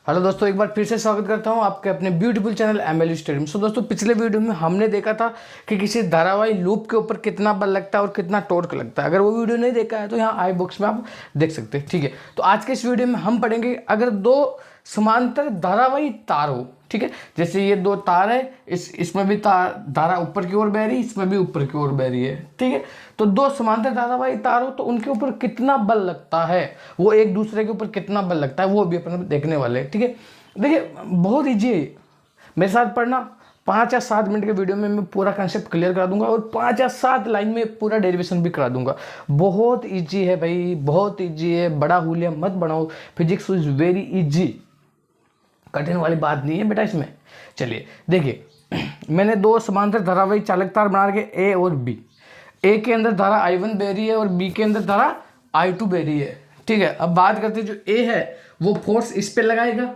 Hello दोस्तों, एक बार फिर से स्वागत करता हूं आपके अपने ब्यूटीफुल चैनल एमएलयू स्टडी में। दोस्तों, पिछले वीडियो में हमने देखा था कि किसी धारावाहिक लूप के ऊपर कितना बल लगता है और कितना टॉर्क लगता है। अगर वो वीडियो नहीं देखा है तो यहाँ आई बॉक्स में आप देख सकते हैं। ठीक है, तो आज के इस वीडियो में हम पढ़ेंगे अगर दो समांतर धारावाहिक तार हो। ठीक है, जैसे ये दो तार है, इसमें भी धारा ऊपर की ओर बह रही है, इसमें भी ऊपर की ओर बह रही है। ठीक है, तो दो समांतर धारावाहिक तार हो तो उनके ऊपर कितना बल लगता है, वो एक दूसरे के ऊपर कितना बल लगता है, वो भी अपन देखने वाले हैं। ठीक है, देखिए बहुत ईजी है, मेरे साथ पढ़ना। 5 या 7 मिनट के वीडियो में मैं पूरा कंसेप्ट क्लियर करा दूंगा और 5 या 7 लाइन में पूरा डेरिवेशन भी करा दूंगा। बहुत ईजी है भाई, बहुत ईजी है। बड़ा हुलिया मत बनाओ, फिजिक्स इज वेरी ईजी, कठिन वाली बात नहीं है बेटा इसमें। चलिए देखिए, मैंने दो समांतर धारावाहिक चालक तार बना के ए और बी। ए के अंदर धारा I1 बह रही है और बी के अंदर धारा I2 बह रही है। ठीक है, अब बात करते हैं, जो ए है वो फोर्स इस पे लगाएगा,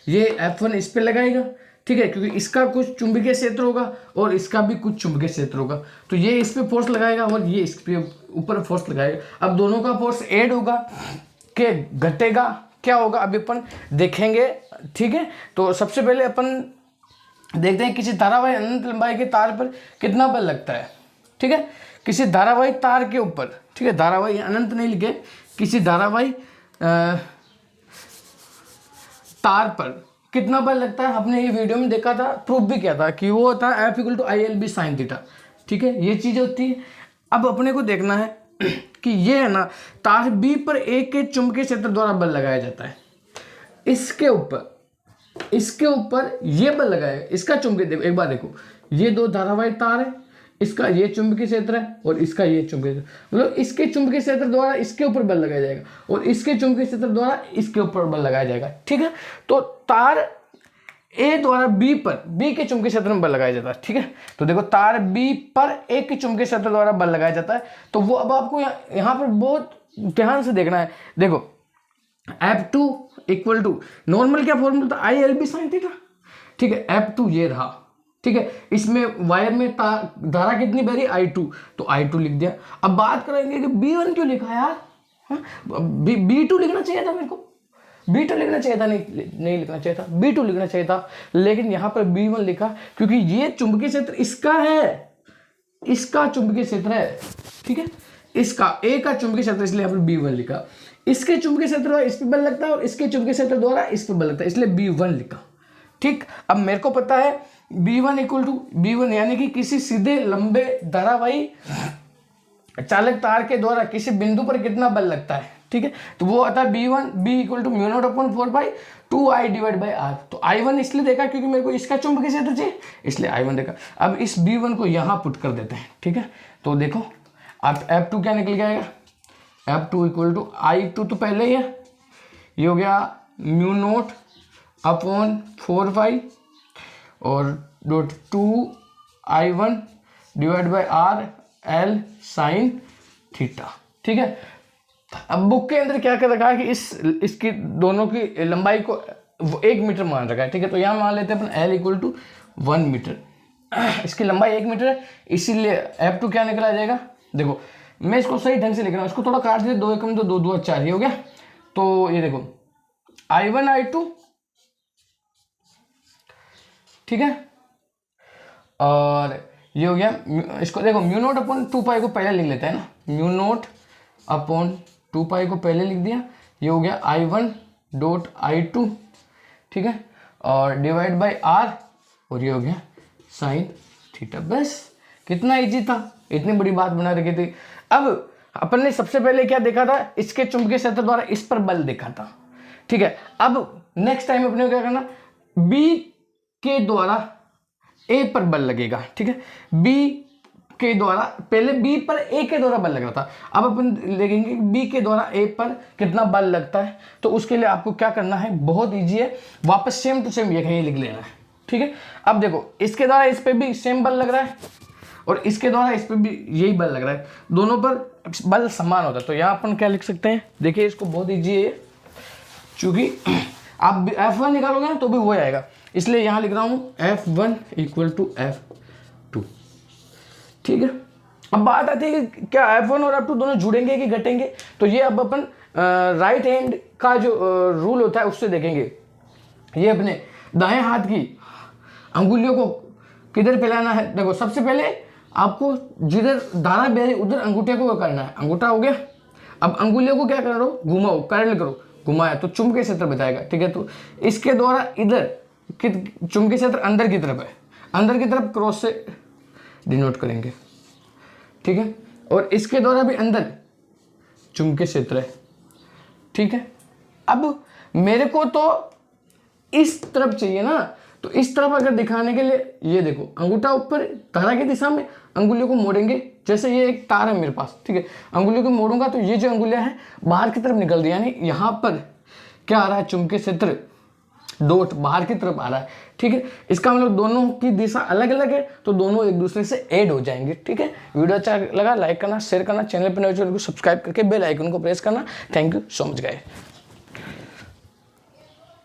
ये F1 इस पे लगाएगा। ठीक है, क्योंकि इसका कुछ चुंबकीय क्षेत्र होगा और इसका भी कुछ चुंबकीय क्षेत्र होगा, तो ये इस पे फोर्स लगाएगा और ये इस पे ऊपर फोर्स लगाएगा। अब दोनों का फोर्स ऐड होगा कि घटेगा, क्या होगा अभी अपन देखेंगे। ठीक है, तो सबसे पहले अपन देखते हैं किसी धारावाहिक अनंत लंबाई के तार पर कितना बल लगता है। ठीक है, किसी धारावाहिक तार के ऊपर, ठीक है, धारावाहिक अनंत नहीं लिखे, किसी धारावाहिक तार पर कितना बल लगता है हमने ये वीडियो में देखा था, प्रूफ भी किया था कि वो होता है F = ILB sin थीटा। ठीक है, ये चीज़ होती है। अब अपने को देखना है कि ये है ना, तार बी पर ए के चुंबकीय क्षेत्र द्वारा बल लगाया जाता है। इसके ऊपर ये बल लगाएगा, इसका चुंबकीय, देखो एक बार देखो, ये दो धारावाहिक तार है, इसका ये चुंबकीय क्षेत्र है और इसका ये चुंबकीय क्षेत्र, मतलब इसके चुंबकीय क्षेत्र द्वारा इसके ऊपर बल लगाया जाएगा और इसके चुंबकीय क्षेत्र द्वारा इसके ऊपर बल लगाया जाएगा। ठीक है, तो तार ए द्वारा बी पर, बी के चुंबकीय क्षेत्र में बल लगाया जाता है। ठीक है, तो देखो तार बी पर ए के चुंबकीय क्षेत्र द्वारा बल लगाया जाता है, तो वो अब आपको यहाँ पर बहुत ध्यान से देखना है। देखो F2 = नॉर्मल क्या फॉर्मूला था, ILB sin थीटा। ठीक है, F2 ये रहा। ठीक है, इसमें वायर में धारा कितनी बह रही, I2, तो I2 लिख दिया। अब बात करेंगे कि B1 क्यों लिखा यार, B2 लिखना चाहिए था, मेरे को B2 लिखना चाहिए था, नहीं लिखना चाहिए था, B2 लिखना चाहिए था, लेकिन यहाँ पर B1 लिखा क्योंकि ये चुंबकीय क्षेत्र इसका है, इसका चुंबकीय क्षेत्र है। ठीक है, इसका ए का चुंबकीय क्षेत्र, इसलिए यहाँ पर B1 लिखा। इसके चुंबकीय क्षेत्र द्वारा इस पर बल लगता है और इसके चुंबकीय क्षेत्र द्वारा इस पर बल लगता है, इसलिए B1 लिखा। ठीक, अब मेरे को पता है B1 = B1, यानी कि किसी सीधे लंबे धारावाहिक चालक तार के द्वारा किसी बिंदु पर कितना बल लगता है। ठीक है, तो वो आता है B1, B = μ0/4π2I/R। तो I1 इसलिए देखा क्योंकि मेरे को इसका चुंबकीय क्षेत्र चाहिए, इसलिए I1 देखा। अब इस B1 को यहाँ पुट कर देते हैं। ठीक है, तो देखो अब F2 क्या निकल जाएगा, F2 = I2 तो पहले ही है, ये हो गया μ0/4π और .2I1/R L sin थीटा। ठीक है, अब बुक के अंदर क्या कर रखा है कि इसकी दोनों की लंबाई को 1 मीटर मान रखा है। ठीक है, तो यहाँ मान लेते हैं अपन L = 1 मीटर, इसकी लंबाई 1 मीटर है, इसीलिए F2 क्या निकला जाएगा। देखो मैं इसको सही ढंग से लिख रहा हूँ, इसको थोड़ा काट दिया, 2 एकम 2, 2 2 4, ये हो गया। तो ये देखो I1 I2, ठीक है, और ये हो गया, इसको देखो μ0/2π को पहले लिख लेते हैं ना, μ0/2π को पहले लिख दिया, ये हो गया I1.I2। ठीक है, और /R और ये हो गया sin थीटा। बस कितना इजी था, इतनी बड़ी बात बना रखी थी। अब अपन ने सबसे पहले क्या देखा था, इसके चुंबकीय क्षेत्र द्वारा इस पर बल देखा था। ठीक है, अब नेक्स्ट टाइम अपने को क्या करना, बी के द्वारा ए पर बल लगेगा। ठीक है, बी के द्वारा, पहले बी पर ए के द्वारा बल लग रहा था, अब अपन देखेंगे बी के द्वारा ए पर कितना बल लगता है। तो उसके लिए आपको क्या करना है, बहुत इजी है, वापस सेम टू सेम ये लिख लेना है। ठीक है, अब देखो इसके द्वारा इस पे भी सेम बल लग रहा है और इसके द्वारा इस पे भी यही बल लग रहा है, दोनों पर बल समान होता है। तो यहाँ अपन क्या लिख सकते हैं, देखिए इसको बहुत इजी है, चूंकि आप F1 निकालोगे ना तो भी वो आएगा, इसलिए यहाँ लिख रहा हूँ F1 = F2। ठीक है, अब बात आती है कि क्या F1 और F2 दोनों जुड़ेंगे कि घटेंगे। तो ये अब अपन राइट हैंड का जो रूल होता है उससे देखेंगे। ये अपने दाएं हाथ की अंगुलियों को किधर फैलाना है, देखो सबसे पहले आपको जिधर धारा बह रही उधर अंगूठे को करना है, अंगूठा हो गया। अब अंगुलियों को क्या करो, घुमाओ, कर्ल करो, घुमाया तो चुंबकीय क्षेत्र बताएगा, ठीक है। तो इसके द्वारा इधर चुंबकीय क्षेत्र अंदर की तरफ है, अंदर की तरफ क्रॉस से डिनोट करेंगे, ठीक है। और इसके द्वारा भी अंदर चुंबकीय क्षेत्र है, ठीक है। अब मेरे को तो इस तरफ चाहिए ना, तो इस तरफ अगर दिखाने के लिए ये देखो अंगूठा ऊपर धारा की दिशा में, अंगुलियों को मोड़ेंगे, जैसे ये एक तार है मेरे पास, ठीक है। अंगुलियों को मोड़ूंगा तो ये जो अंगुलियां हैं बाहर की तरफ निकल रही है, यानी यहाँ पर क्या आ रहा है, चुंबकीय क्षेत्र डॉट बाहर की तरफ आ रहा है, ठीक है। इसका मतलब दोनों की दिशा अलग अलग है, तो दोनों एक दूसरे से ऐड हो जाएंगे, ठीक है। वीडियो अच्छा लगा लाइक करना, शेयर करना, चैनल पर नए चैनल को सब्सक्राइब करके बेल आइकन को प्रेस करना। Thank you so much guys.